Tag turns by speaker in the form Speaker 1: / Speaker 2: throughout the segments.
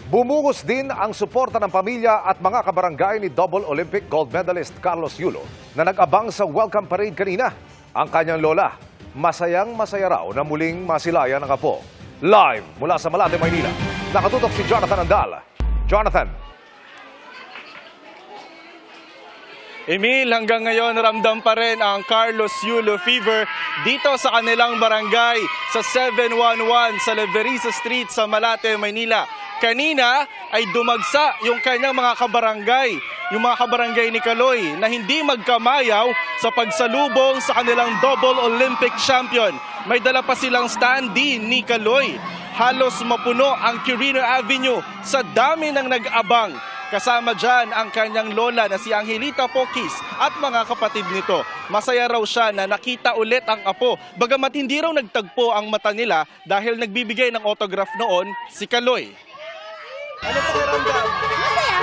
Speaker 1: Bumungos din ang suporta ng pamilya at mga kabarangay ni double Olympic gold medalist Carlos Yulo na nag-abang sa welcome parade kanina. Ang kanyang lola, masayang-masaya raw na muling masilayan ang apo. Live mula sa Malate, Maynila, nakatutok si Jonathan Andal. Jonathan.
Speaker 2: Emil, hanggang ngayon ramdam pa rin ang Carlos Yulo fever dito sa kanilang barangay sa 711 sa Leverisa Street sa Malate, Maynila. Kanina ay dumagsa yung kanyang mga kabarangay, yung mga kabarangay ni Kaloy na hindi magkamayaw sa pagsalubong sa kanilang double Olympic champion. May dala pa silang standee ni Kaloy. Halos mapuno ang Quirino Avenue sa dami ng nag-abang. Kasama dyan ang kanyang lola na si Angelita Pokis at mga kapatid nito. Masaya raw siya na nakita ulit ang apo. Bagamat hindi raw nagtagpo ang mata nila dahil nagbibigay ng autograph noon si Kaloy. Ano pakiramdam?
Speaker 3: Masaya.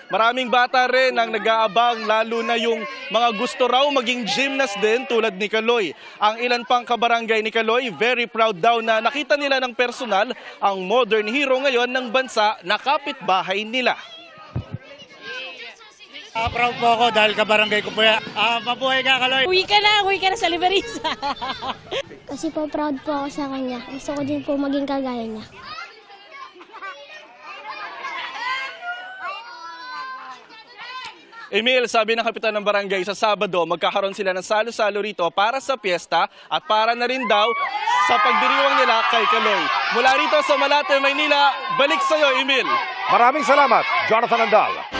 Speaker 2: Maraming bata rin ang nag-aabang, lalo na yung mga gusto raw maging gymnast din tulad ni Kaloy. Ang ilan pang kabarangay ni Kaloy, very proud daw na nakita nila ng personal ang modern hero ngayon ng bansa na kapitbahay nila.
Speaker 4: Proud po ako dahil kabarangay ko po yan. Mabuhay ka, Kaloy!
Speaker 3: Uwi ka na sa Liberisa.
Speaker 5: Kasi po proud po ako sa kanya. Gusto ko din po maging kagaya niya.
Speaker 2: Emil, sabi ng kapitan ng barangay, sa Sabado magkakaroon sila ng salo-salo rito para sa piyesta at para na rin daw sa pagdiriwang nila kay Kaloy. Mula rito sa Malate, Maynila, balik sa iyo, Emil.
Speaker 1: Maraming salamat, Jonathan Andal.